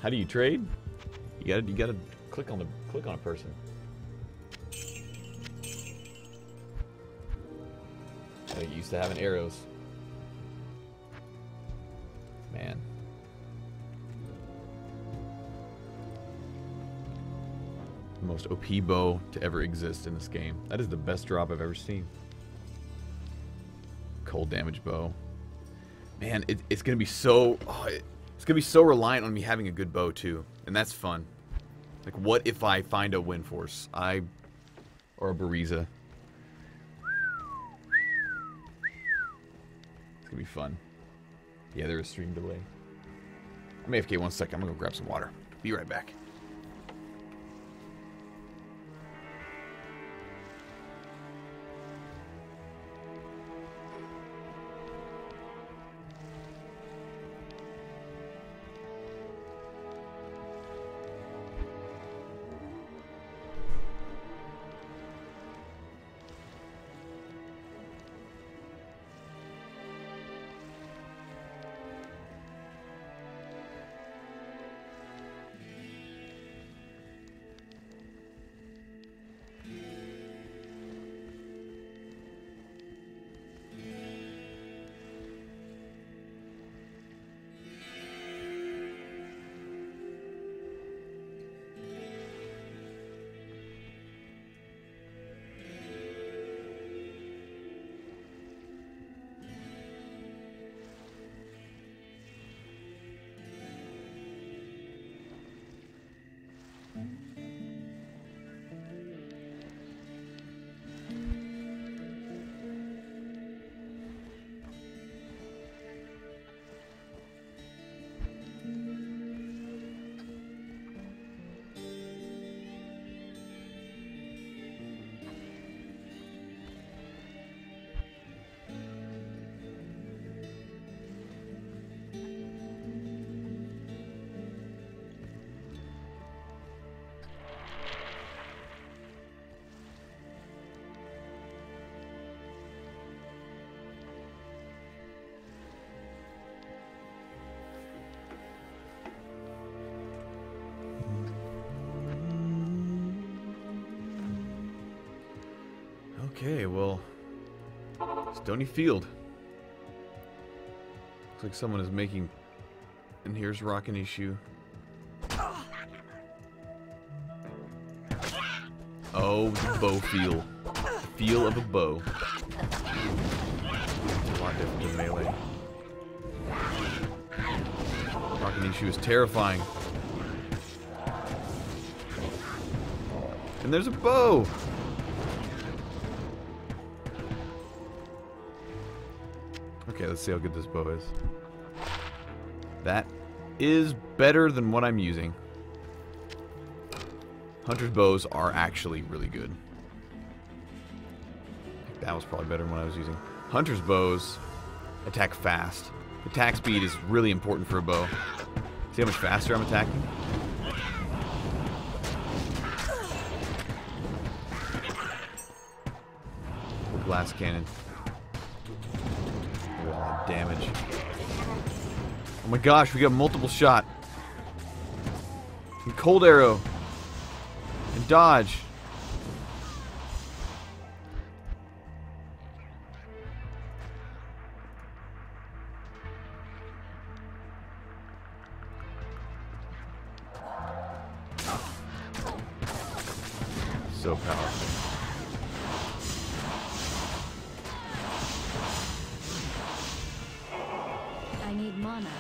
Speaker 1: How do you trade? You gotta click on a person. I get used to having arrows. Man. The most OP bow to ever exist in this game. That is the best drop I've ever seen. Cold damage bow. Man, it's gonna be so... Oh, it's gonna be so reliant on me having a good bow too. And that's fun. Like, what if I find a wind force? Or a Bariza. It's gonna be fun. Yeah, there is stream delay. I'm AFK 1 second. I'm gonna go grab some water. Be right back. Okay, well, Stony Field. Looks like someone is making... And here's Rockin' Issue. Oh, the bow feel. The feel of a bow. It's a lot different than melee. Rockin' Issue is terrifying. And there's a bow! Okay, let's see how good this bow is. That is better than what I'm using. Hunter's bows are actually really good. That was probably better than what I was using. Hunter's bows attack fast. Attack speed is really important for a bow. See how much faster I'm attacking? glass cannon. Look at all that damage. Oh my gosh, we got multiple shot. And cold arrow. And dodge. So powerful.
Speaker 2: I need mana.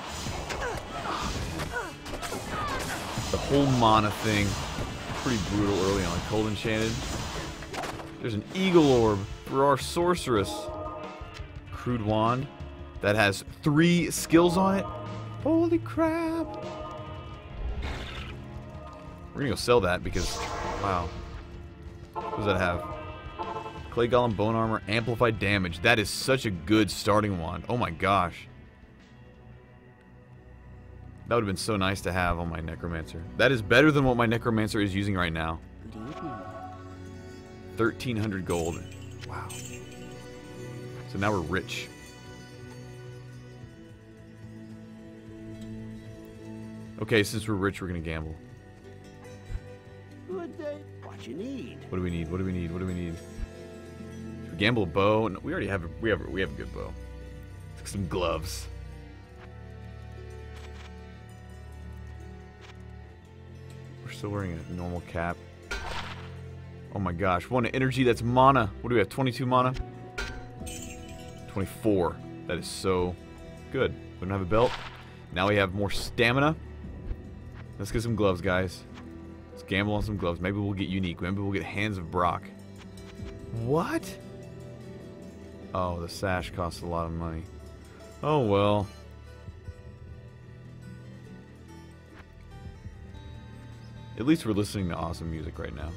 Speaker 1: The whole mana thing, pretty brutal early on. Cold Enchanted. There's an Eagle Orb for our Sorceress. Crude Wand that has 3 skills on it. Holy crap. We're gonna go sell that because, wow. What does that have? Clay Golem, Bone Armor, Amplified Damage. That is such a good starting wand. Oh my gosh. That would have been so nice to have on my Necromancer. That is better than what my Necromancer is using right now.
Speaker 4: Good evening.
Speaker 1: 1,300 gold. Wow. So now we're rich. Okay, since we're rich, we're gonna gamble.
Speaker 3: Good day. What you need?
Speaker 1: What do we need? What do we need? What do we need? Should we gamble a bow? No, we already have we have a good bow. Some gloves. We're still wearing a normal cap. Oh my gosh, one energy, that's mana. What do we have? 22 mana? 24. That is so good. We don't have a belt. Now we have more stamina. Let's get some gloves, guys. Let's gamble on some gloves. Maybe we'll get unique. Maybe we'll get Hands of Brock. What? Oh, the sash costs a lot of money. Oh well. At least we're listening to awesome music right now.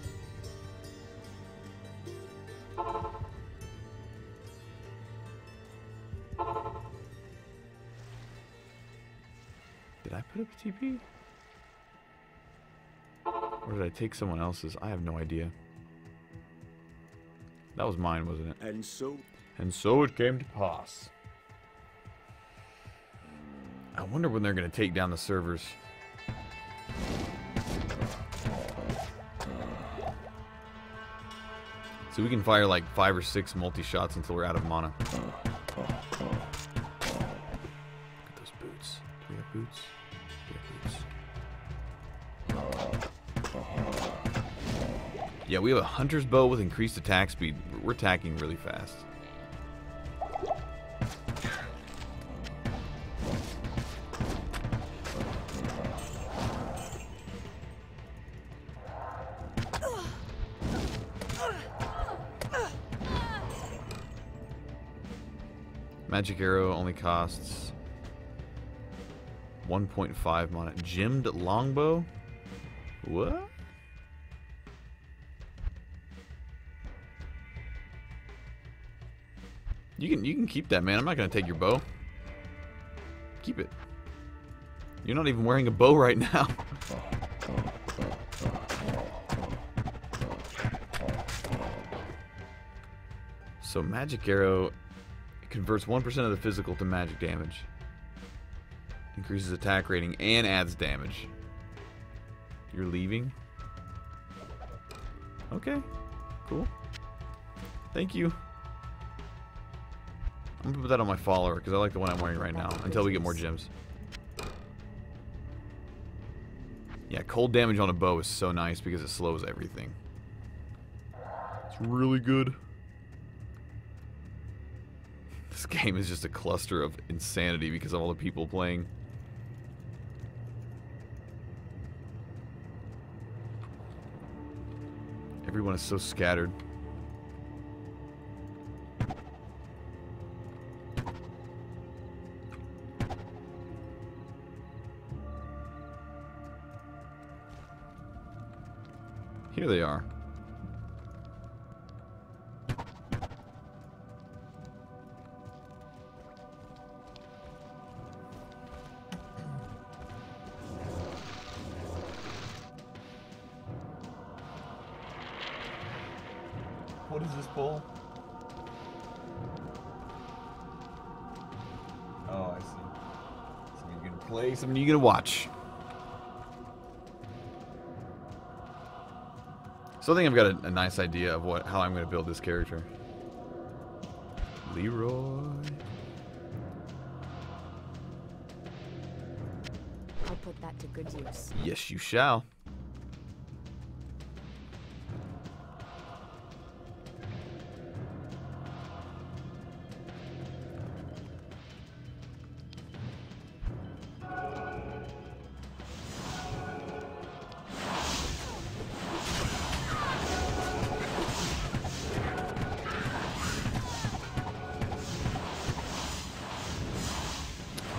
Speaker 1: Did I put up a TP? Or did I take someone else's? I have no idea. That was mine, wasn't it? And so it came to pass. I wonder when they're going to take down the servers. So we can fire like 5 or 6 multi-shots until we're out of mana. Look at those boots. Do we have boots? We have boots. Yeah, we have a hunter's bow with increased attack speed. We're attacking really fast. Magic arrow only costs 1.5 mana. Gemmed longbow? What? You can keep that, man. I'm not gonna take your bow. Keep it. You're not even wearing a bow right now. So magic arrow converts 1% of the physical to magic damage. Increases attack rating and adds damage. You're leaving? Okay. Cool. Thank you. I'm gonna put that on my follower because I like the one I'm wearing right now until we get more gems. Yeah, cold damage on a bow is so nice because it slows everything. It's really good. This game is just a cluster of insanity because of all the people playing. Everyone is so scattered. Here they are. What is this bull? Play something you gonna watch. So I think I've got a nice idea of how I'm gonna build this character. Leroy.
Speaker 2: I'll put that to good use.
Speaker 1: Yes, you shall.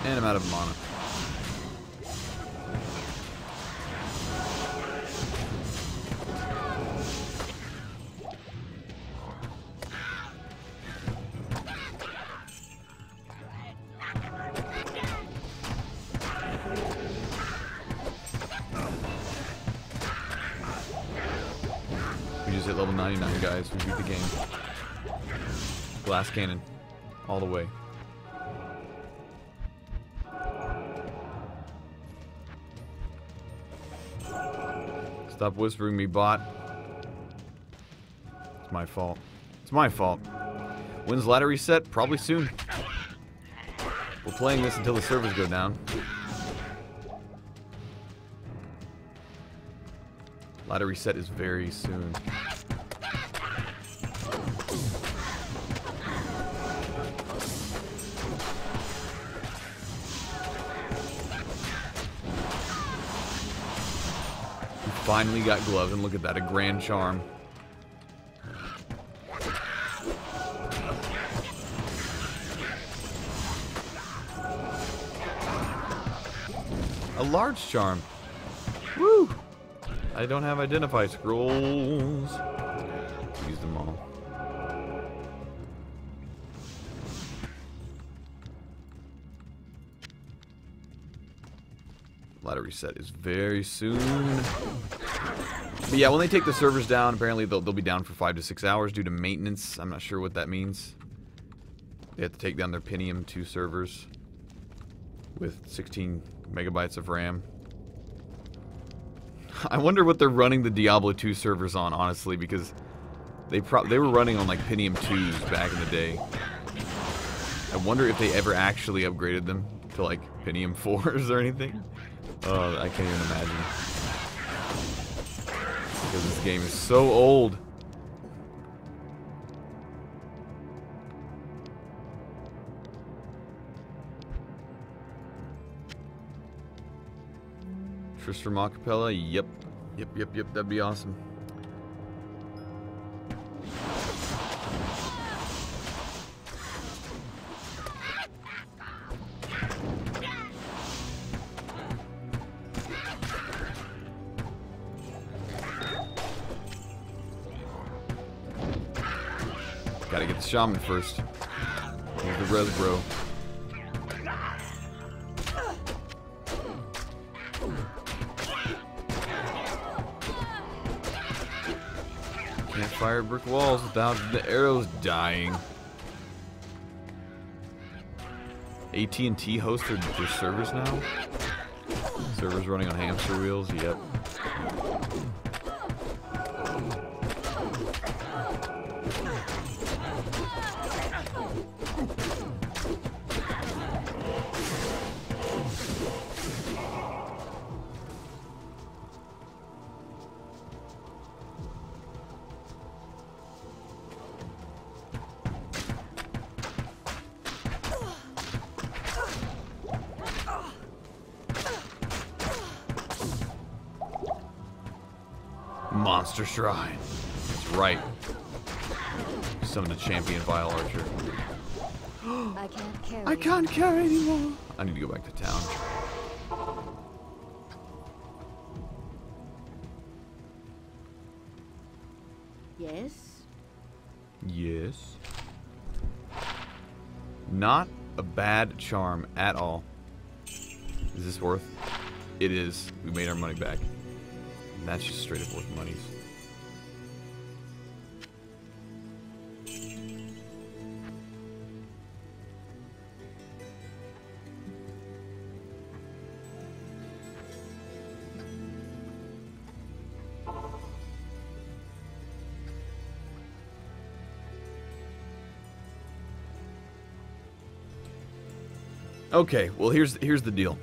Speaker 1: And I'm out of mana. We just hit level 99, guys. We beat the game. Glass cannon. All the way. Stop whispering me, bot. It's my fault. It's my fault. When's ladder reset? Probably soon. We're playing this until the servers go down. Ladder reset is very soon. Finally got gloves, and look at that, a grand charm. A large charm. Woo! I don't have identify scrolls. Use them all. Ladder reset is very soon. But yeah, when they take the servers down, apparently they'll be down for 5 to 6 hours due to maintenance. I'm not sure what that means. They have to take down their Pentium 2 servers with 16 megabytes of RAM. I wonder what they're running the Diablo 2 servers on, honestly, because they were running on like Pentium 2s back in the day. I wonder if they ever actually upgraded them to like Pentium 4s or anything. Oh, I can't even imagine. Because this game is so old. Tristram Acapella? Yep. Yep. That'd be awesome. Gotta get the shaman first. Here's the res bro. Can't fire brick walls without the arrows dying. AT&T hosts their servers now? Servers running on hamster wheels? Yep. Monster Shrine. That's right. Summon a champion Vile Archer.
Speaker 2: I can't carry
Speaker 1: anymore. I need to go back to town.
Speaker 4: Yes?
Speaker 1: Yes. Not a bad charm at all. Is this worth? It is. We made our money back. And that's just straight up worth monies. Okay, well, here's the deal.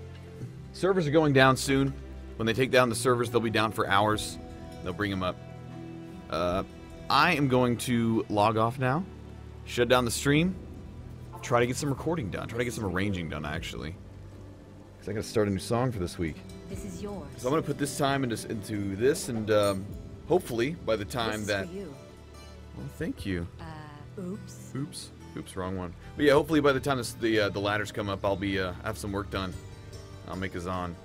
Speaker 1: Servers are going down soon. When they take down the servers, they'll be down for hours. They'll bring them up. I am going to log off now, shut down the stream, try to get some recording done, try to get some arranging done, actually. Because I got to start a new song for this week.
Speaker 2: This is yours.
Speaker 1: So I'm going to put this time into this, and hopefully by the time
Speaker 2: this
Speaker 1: that...
Speaker 2: is for you.
Speaker 1: Well, thank you.
Speaker 2: Oops.
Speaker 1: Oops, wrong one. But yeah, hopefully by the time the ladders come up, I'll be have some work done. I'll make a Zon.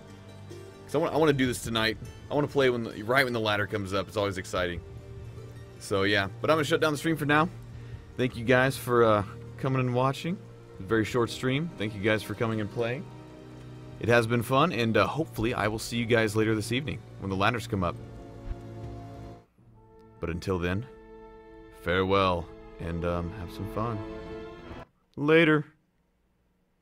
Speaker 1: Because I want to do this tonight. I want to play right when the ladder comes up. It's always exciting. So yeah, but I'm going to shut down the stream for now. Thank you guys for coming and watching. A very short stream. Thank you guys for coming and playing. It has been fun, and hopefully I will see you guys later this evening when the ladders come up. But until then, farewell, and have some fun. Later.